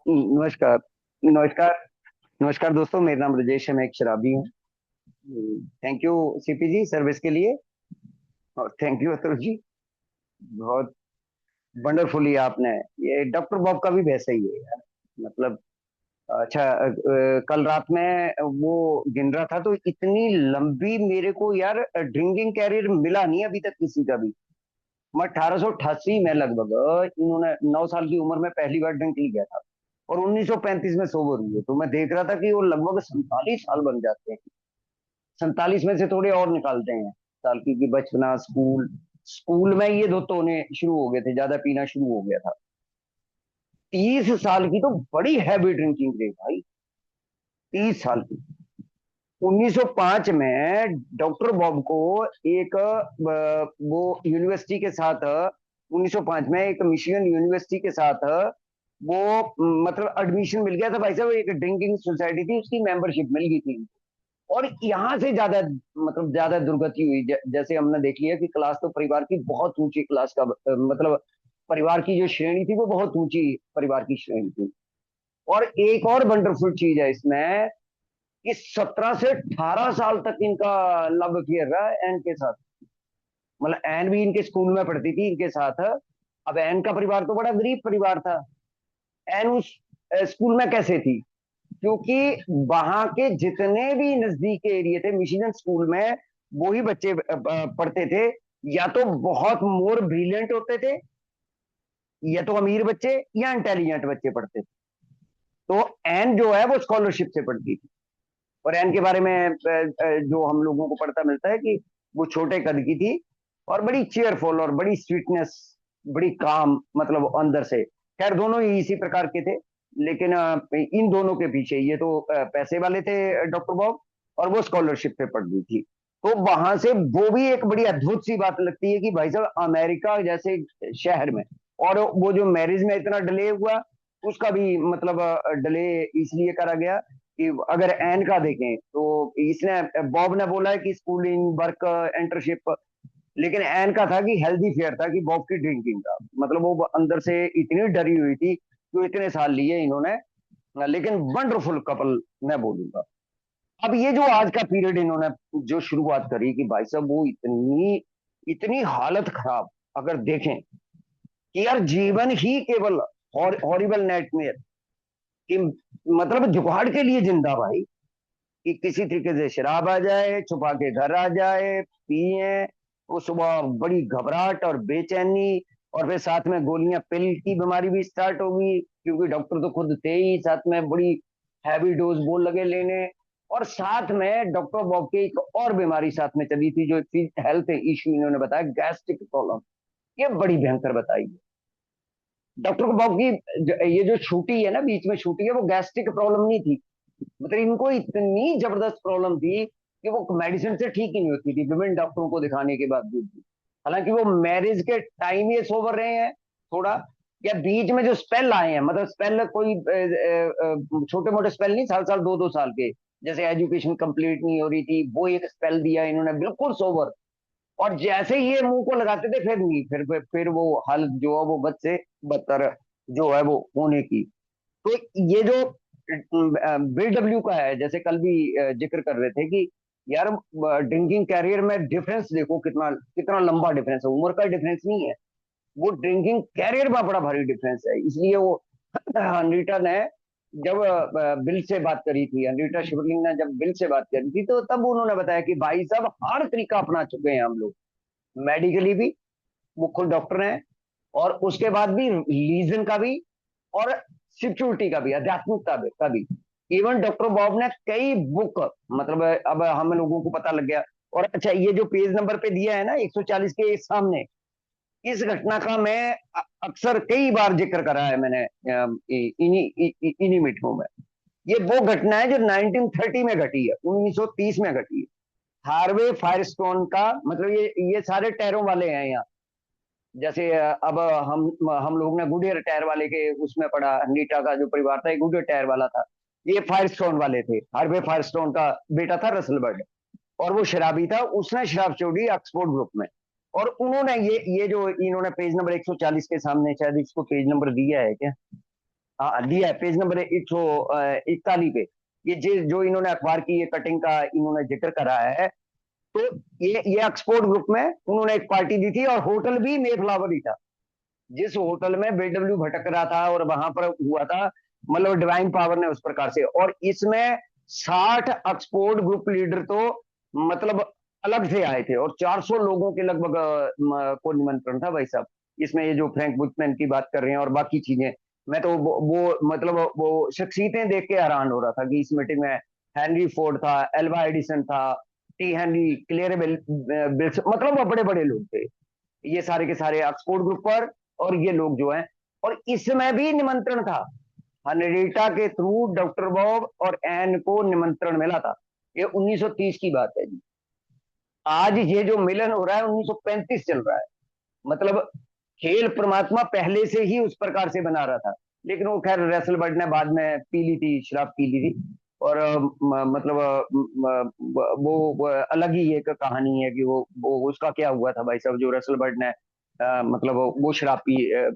नमस्कार। नमस्कार। नमस्कार दोस्तों, मेरा नाम राजेश है, मैं एक शराबी हूँ। Thank you CP ji service के लिए। और थैंक यू अतुल जी। बहुत वंडरफुली आपने, ये डॉक्टर बॉब का भी वैसा ही है यार। मतलब अच्छा, कल रात में वो गिन रहा था तो इतनी लंबी मेरे को यार ड्रिंकिंग कैरियर मिला नहीं अभी तक किसी का भी। मैं 1888 में लगभग इन्होंने 9 साल की उम्र में पहली बार ड्रिंक लिया था। और 1935 में सोबर हुए, तो मैं देख रहा था कि वो लगभग 47 साल बन जाते हैं। 47 में से थोड़े और निकालते हैं साल, क्योंकि बचपना, स्कूल, स्कूल में ये दो तो होने शुरू हो गए थे, ज्यादा पीना शुरू हो गया था। 30 साल की तो बड़ी हैवी ड्रिंकिंग रही भाई। 30 साल की। 1905 में डॉक्टर बॉब को एक वो यूनिवर्सिटी के साथ, 1905 में एक मिशिगन यूनिवर्सिटी के साथ वो मतलब एडमिशन मिल गया था भाई साहब। एक ड्रिंकिंग सोसाइटी थी, उसकी मेंबरशिप मिल गई थी। और यहाँ से ज्यादा मतलब ज्यादा दुर्गति हुई। जैसे हमने देख लिया कि क्लास तो परिवार की बहुत ऊंची क्लास का मतलब परिवार की जो श्रेणी थी वो बहुत ऊंची परिवार की श्रेणी थी। और एक और वंडरफुल चीज है इसमें कि 17 से 18 साल तक इनका लव अफेयर रहा एन के साथ। मतलब एन भी इनके स्कूल में पढ़ती थी इनके साथ। अब एन का परिवार तो बड़ा गरीब परिवार था। एन उस स्कूल में कैसे थी? क्योंकि वहां के जितने भी नजदीक के एरिया थे मिशिगन स्कूल में, वही बच्चे पढ़ते थे। या तो बहुत मोर ब्रिलियंट होते थे, या तो अमीर बच्चे या इंटेलिजेंट बच्चे पढ़ते थे। तो एन जो है वो स्कॉलरशिप से पढ़ती थी। और एन के बारे में जो हम लोगों को पढ़ता मिलता है कि वो छोटे कद की थी और बड़ी चेयरफुल और बड़ी स्वीटनेस, बड़ी काम मतलब अंदर से। खैर दोनों ही इसी प्रकार के थे। लेकिन इन दोनों के पीछे ये तो पैसे वाले थे डॉक्टर बॉब, और वो स्कॉलरशिप पे पढ़ रही थी। तो वहां से वो भी एक बड़ी अद्भुत सी बात लगती है कि भाई साहब अमेरिका जैसे शहर में, और वो जो मैरिज में इतना डिले हुआ, उसका भी मतलब डिले इसलिए करा गया कि अगर एन का देखें तो इसने बॉब ने बोला है कि स्कूलिंग वर्क एंटरशिप, लेकिन एन का था कि हेल्दी फेयर था कि बॉब की ड्रिंकिंग का मतलब वो अंदर से इतनी डरी हुई थी जो इतने साल लिए इन्होंने। लेकिन वंडरफुल कपल मैं बोलूंगा। अब ये जो आज का पीरियड इन्होंने जो शुरुआत करी कि भाई साहब वो इतनी इतनी हालत खराब, अगर देखें कि यार जीवन ही केवल हॉरिबल नाइटमेयर कि मतलब जुगाड़ के लिए जिंदा भाई। कि किसी तरीके से शराब आ जाए, छुपा के घर आ जाए, पिए, वो सुबह बड़ी घबराहट और बेचैनी, और फिर साथ में गोलियां, पिल की बीमारी भी स्टार्ट होगी क्योंकि डॉक्टर तो खुद थे ही, साथ में बड़ी हैवी डोज वो लगे लेने। और साथ में डॉक्टर बॉब की एक और बीमारी साथ में चली थी, जो हेल्थ इश्यू इन्होंने बताया, गैस्ट्रिक प्रॉब्लम। ये बड़ी भयंकर बताई है डॉक्टर बॉब की। ये जो छूटी है ना, बीच में छूटी है, वो गैस्ट्रिक प्रॉब्लम नहीं थी। मतलब इनको इतनी जबरदस्त प्रॉब्लम थी कि वो मेडिसिन से ठीक ही नहीं होती थी विभिन्न डॉक्टरों को दिखाने के बाद भी। हालांकि वो मैरिज के टाइम ये सोबर रहे हैं थोड़ा, या बीच में जो स्पेल आए हैं, मतलब स्पेल कोई छोटे मोटे स्पेल नहीं, साल साल 2-2 साल के, जैसे एजुकेशन कंप्लीट नहीं हो रही थी, वो एक स्पेल दिया इन्होंने बिल्कुल सोबर। और जैसे ही ये मुंह को लगाते थे फिर नहीं, फिर वो हालत जो है वो बद से बदतर जो है वो होने की। तो ये जो बीडब्ल्यू का है, जैसे कल भी जिक्र कर रहे थे कि यार ड्रिंकिंग कैरियर में डिफरेंस देखो, कितना कितना लंबा डिफरेंस है, उम्र का डिफरेंस नहीं है। वो ड्रिंकिंग कैरियर में बड़ा भारी डिफरेंस है। इसलिए वो अनरीटा ने जब बिल से बात करी थी, अनरीटा शिवलिंग ने जब बिल से बात करी थी, तो तब उन्होंने बताया कि भाई साहब हर तरीका अपना चुके हैं हम लोग, मेडिकली भी, वो खुद डॉक्टर हैं, और उसके बाद भी लीजन का भी, और सिक्योरिटी का भी, आध्यात्मिकता का भी। इवन डॉक्टर बॉब ने कई बुक, मतलब अब हम लोगों को पता लग गया। और अच्छा, ये जो पेज नंबर पे दिया है ना 140 के सामने, इस घटना का मैं अक्सर कई बार जिक्र करा है मैंने इन्हीं इन्हीं मीटिंगों में। ये वो घटना है जो 1930 में घटी है, 1930 में घटी है। हार्वे फायरस्टोन का मतलब ये सारे टैरों वाले हैं यहाँ। जैसे अब हम लोग ने गुडियर टायर वाले के उसमें पढ़ा, नीटा का जो परिवार था ये गुडियर टायर वाला था। ये फायरस्टोन वाले थे, हार्वे फायरस्टोन का बेटा था रसल बर्ड। और वो शराबी था, उसने शराब छोड़ी ऑक्सफोर्ड ग्रुप में। और उन्होंने ये जो इन्होंने पेज नंबर 140 के सामने, शायद इसको पेज नंबर दिया है क्या? हाँ लिया है, पेज नंबर 141 पे। ये जो इन्होंने अखबार की ये कटिंग का इन्होंने जिक्र करा है। तो ये ऑक्सफोर्ड ग्रुप में उन्होंने एक पार्टी दी थी, और होटल भी मेफ्लावर ही था, जिस होटल में बीडब्ल्यू भटक रहा था और वहां पर हुआ था, मतलब डिवाइन पावर ने उस प्रकार से। और इसमें 60 ऑक्सफोर्ड ग्रुप लीडर तो मतलब अलग से आए थे, और 400 लोगों के लगभग को निमंत्रण था भाई साहब। इसमें ये जो फ्रैंक बुचमैन की बात कर रहे हैं और बाकी चीजें, मैं तो वो मतलब वो शख्सियतें देख के हैरान हो रहा था कि इस मीटिंग में हेनरी फोर्ड था, एल्वा एडिसन था, टी हेनरी, क्लेयर बिल्स, मतलब वो बड़े बड़े लोग थे, ये सारे के सारे ऑक्सफोर्ड ग्रुप पर। और ये लोग जो हैं, और इसमें भी निमंत्रण था, हनरीटा के थ्रू डॉक्टर बॉब और एन को निमंत्रण मिला था। ये 1930 की बात है जी। आज ये जो मिलन हो रहा है 1935 चल रहा है, मतलब खेल परमात्मा पहले से ही उस प्रकार से बना रहा था। लेकिन वो खैर रेसलबर्ड ने बाद में पी ली थी, शराब पी ली थी। और मतलब वो अलग ही एक कहानी है कि वो उसका क्या हुआ था भाई साहब, जो रेसलबर्ड ने मतलब वो शराब पी,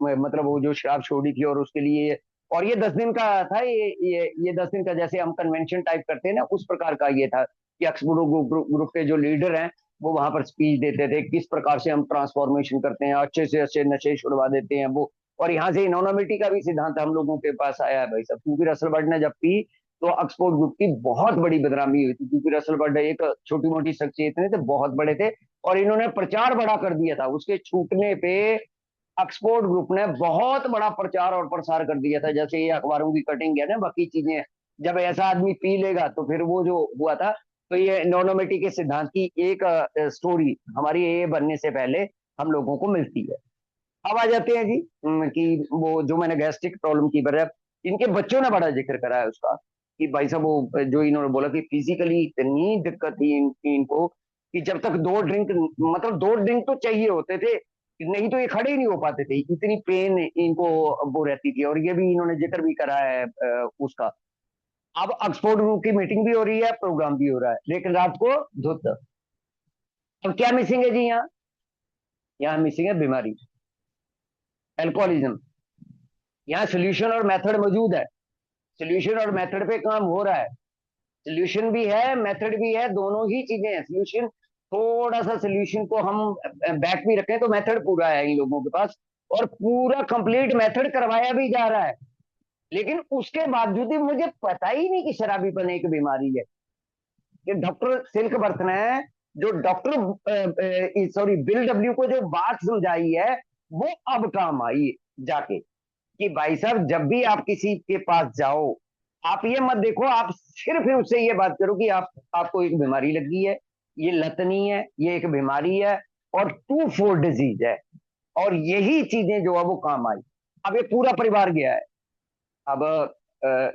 मतलब वो जो शराब छोड़ी थी, और उसके लिए। और ये 10 दिन का था, ये 10 दिन का, जैसे हम कन्वेंशन टाइप करते हैं ना, उस प्रकार का ये था कि अक्सर ग्रुप के जो लीडर हैं वो वहां पर स्पीच देते थे, किस प्रकार से हम ट्रांसफॉर्मेशन करते हैं, अच्छे से अच्छे नशे छुड़वा देते हैं वो। और यहाँ से इनोनोमिटी का भी सिद्धांत हम लोगों के पास आया है भाई साहब, क्योंकि रसल बर्ड ने जब पी तो ऑक्सफोर्ड ग्रुप की बहुत बड़ी बदनामी हुई थी, क्योंकि रसल बर्ड एक छोटी मोटी शख्सियत नहीं थे, बहुत बड़े थे। और इन्होंने प्रचार बड़ा कर दिया था, उसके छूटने पे ऑक्सफोर्ड ग्रुप ने बहुत बड़ा प्रचार और प्रसार कर दिया था, जैसे ये अखबारों की कटिंग है ना, बाकी चीजें। जब ऐसा आदमी पी लेगा तो फिर वो जो हुआ था। तो ये नॉनोमेटी के सिद्धांत की एक स्टोरी हमारी ये बनने से पहले हम लोगों को मिलती है। अब आ जाते हैं जी, कि वो जो मैंने गैस्ट्रिक प्रॉब्लम की वजह, इनके बच्चों ने बड़ा जिक्र करा है उसका, कि भाई साहब वो जो इन्होंने बोला कि फिजिकली इतनी दिक्कत थी इनको, कि जब तक 2 ड्रिंक, मतलब 2 ड्रिंक तो चाहिए होते थे, नहीं तो ये खड़े ही नहीं हो पाते थे, इतनी पेन इनको वो रहती थी। और ये भी इन्होंने जिक्र भी करा है उसका। अब ऑक्सफोर्ड ग्रुप की मीटिंग भी हो रही है, प्रोग्राम भी हो रहा है, लेकिन रात को धुत। अब क्या मिसिंग है जी यहाँ? यहाँ मिसिंग है बीमारी, एल्कोहलिज्म। यहाँ सोल्यूशन और मेथड मौजूद है, सोल्यूशन और मेथड पे काम हो रहा है। सोल्यूशन भी है, मेथड भी है, दोनों ही चीजें हैं। सोल्यूशन, थोड़ा सा सोल्यूशन को हम बैक भी रखें तो मेथड पूरा है इन लोगों के पास, और पूरा कंप्लीट मेथड करवाया भी जा रहा है। लेकिन उसके बावजूद भी मुझे पता ही नहीं कि शराबीपन एक बीमारी है। कि डॉक्टर सिल्क बर्थ ने, जो डॉक्टर सॉरी बिल डब्ल्यू को जो बात समझाई है, वो अब काम आई जाके, कि भाई साहब जब भी आप किसी के पास जाओ, आप ये मत देखो, आप सिर्फ उससे ये बात करो कि आपको एक बीमारी लगी है, ये लत नहीं है, ये एक बीमारी है, और 2 4 डिजीज है। और यही चीजें जो है वो काम आई। अब ये पूरा परिवार गया है। अब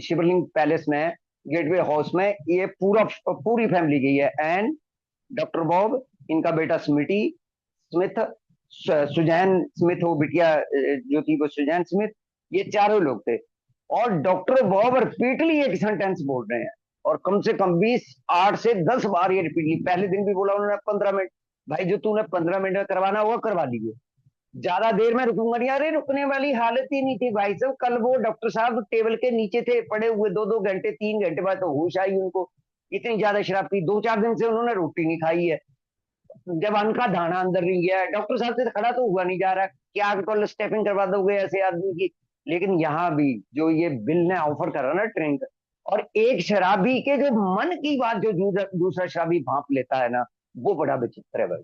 शिवलिंग पैलेस में, गेटवे हाउस में, ये पूरी फैमिली गई है। एंड डॉक्टर बॉब, इनका बेटा स्मिटी स्मिथ, सुजैन स्मिथ, वो बिटिया जो थी वो सुजैन स्मिथ, ये चारों लोग थे। और डॉक्टर बॉब रिपीटली एक सेंटेंस बोल रहे हैं, और कम से कम 8 से 10 बार ये रिपीटली, पहले दिन भी बोला उन्होंने 15 मिनट, भाई जो तूने 15 मिनट में करवाना वो करवा लीजिए, ज्यादा देर में रुकूंगा नहीं। अरे रुकने वाली हालत ही नहीं थी भाई साहब, कल वो डॉक्टर साहब टेबल के नीचे थे पड़े हुए, 2 2 घंटे, 3 घंटे बाद तो होश आई उनको। इतनी ज्यादा शराब पी, 2 4 दिन से उन्होंने रोटी नहीं खाई है, जबान का दाना अंदर नहीं गया है, डॉक्टर साहब से खड़ा तो हुआ नहीं जा रहा, क्या कॉल स्टेपिंग करवा दोगे ऐसे आदमी की? लेकिन यहाँ भी जो ये बिल ने ऑफर करा ना ड्रिंक, और एक शराबी के जो मन की बात जो दूसरा शराबी भांप लेता है ना, वो बड़ा विचित्र है भाई।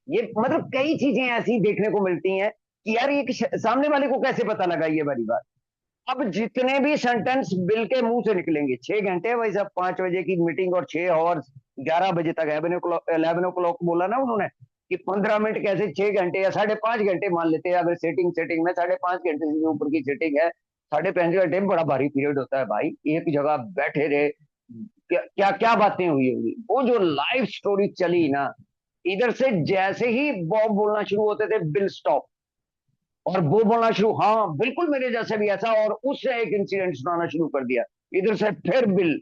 ये मतलब कई चीजें ऐसी देखने को मिलती हैं कि यार ये सामने वाले को कैसे पता लगा ये वाली बात। अब जितने भी सेंटेंस बिल के मुंह से निकलेंगे, 6 घंटे भाई साहब, 5 बजे की मीटिंग और 6 आवर्स, 11 बजे तक, 11 o'clock बोला ना उन्होंने, कि 15 मिनट कैसे 6 घंटे या 5.5 घंटे मान लेते हैं, अगर सेटिंग सेटिंग में 5.5 घंटे से ऊपर की सेटिंग है, 5.5 घंटे में बड़ा भारी पीरियड होता है भाई, एक जगह बैठे रहे, क्या क्या क्या बातें हुई होंगी। वो जो लाइव स्टोरी चली ना, इधर से जैसे ही बॉब बोलना शुरू होते थे, बिल स्टॉप, और वो बोलना शुरू, हाँ बिल्कुल मेरे जैसे भी ऐसा, और उससे एक इंसिडेंट सुनाना शुरू कर दिया। इधर से फिर बिल,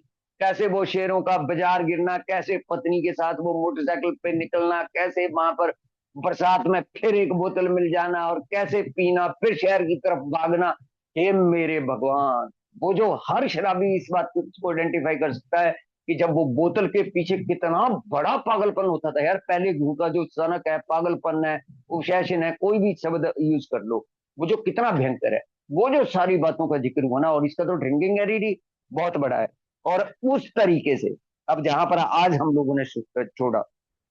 कैसे वो शेरों का बाजार गिरना, कैसे पत्नी के साथ वो मोटरसाइकिल पे निकलना, कैसे वहां पर बरसात में फिर एक बोतल मिल जाना, और कैसे पीना, फिर शहर की तरफ भागना। हे मेरे भगवान, वो जो हर शराबी इस बात को आइडेंटिफाई कर सकता है कि जब वो बोतल के पीछे कितना बड़ा पागलपन होता था यार। पहले घू का जो सनक है, पागलपन है, obsession है, कोई भी शब्द यूज कर लो, वो जो कितना भयंकर है, वो जो सारी बातों का जिक्र हुआ ना, और इसका तो ड्रिंकिंग एडिडी बहुत बड़ा है। और उस तरीके से अब जहां पर आज हम लोगों ने छोड़ा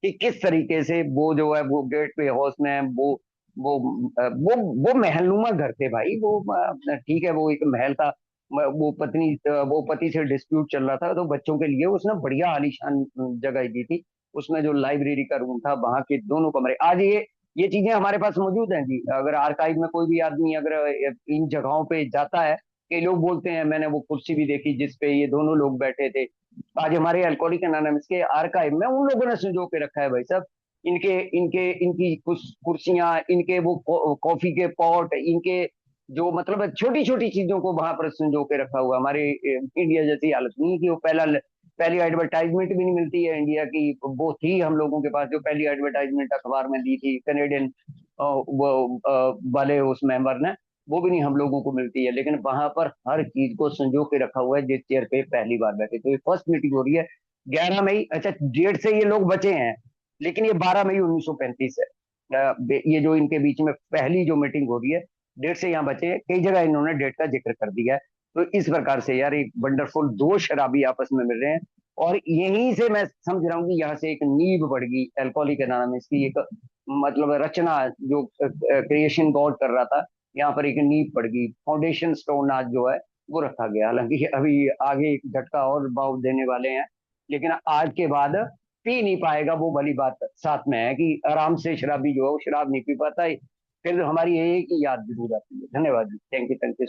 कि किस तरीके से वो जो है वो गेट पे हाउस में वो वो महलनुमा घर थे भाई। वो ठीक है, वो एक महल था। वो पति से डिस्प्यूट चल रहा था, तो बच्चों के लिए उसने बढ़िया आलीशान जगह दी थी। उसमें जो लाइब्रेरी का रूम था, वहां के दोनों कमरे, आज ये चीजें हमारे पास मौजूद हैं जी। अगर आर्काइव में कोई भी आदमी अगर इन जगहों पे जाता है, कई लोग बोलते हैं मैंने वो कुर्सी भी देखी जिसपे ये दोनों लोग बैठे थे। आज हमारे अल्कोहलिक एनोनिमस के आर्काइव में उन लोगों ने संजो के रखा है भाई साहब। इनके इनके इनकी कुछ कुर्सियां, इनके वो कॉफी के पॉट, इनके जो मतलब छोटी छोटी चीजों को वहां पर संजो के रखा हुआ। हमारे इंडिया जैसी हालत नहीं है कि वो पहली एडवर्टाइजमेंट भी नहीं मिलती है इंडिया की। वो थी हम लोगों के पास, जो पहली एडवर्टाइजमेंट अखबार में दी थी कनेडियन वो वाले उस मेंबर ने, वो भी नहीं हम लोगों को मिलती है। लेकिन वहां पर हर चीज को संजो के रखा हुआ है जिस चेयर पे पहली बार बैठे। तो ये फर्स्ट मीटिंग हो रही है 11 मई। अच्छा, डेट से ये लोग बचे हैं, लेकिन ये 12 मई 1935 है। ये जो इनके बीच में पहली जो मीटिंग हो रही है, डेट से यहाँ बचे हैं। कई जगह इन्होंने डेट का जिक्र कर दिया है। तो इस प्रकार से यार एक वंडरफुल दो शराबी आपस में मिल रहे हैं। और यहीं से मैं समझ रहा हूँ कि यहाँ से एक नींव पड़गी अल्कोहलिक एनोनिमस की। एक मतलब रचना जो क्रिएशन गॉड कर रहा था, यहाँ पर एक नींव पड़गी। फाउंडेशन स्टोन आज जो है वो रखा गया। हालांकि अभी आगे एक झटका और भाव देने वाले हैं, लेकिन आज के बाद पी नहीं पाएगा वो भली बात साथ में है कि आराम से शराबी जो है वो शराब नहीं पी पाता है। फिर हमारी एक ही याद जरूर आती है। धन्यवाद जी, थैंक यू, थैंक यू।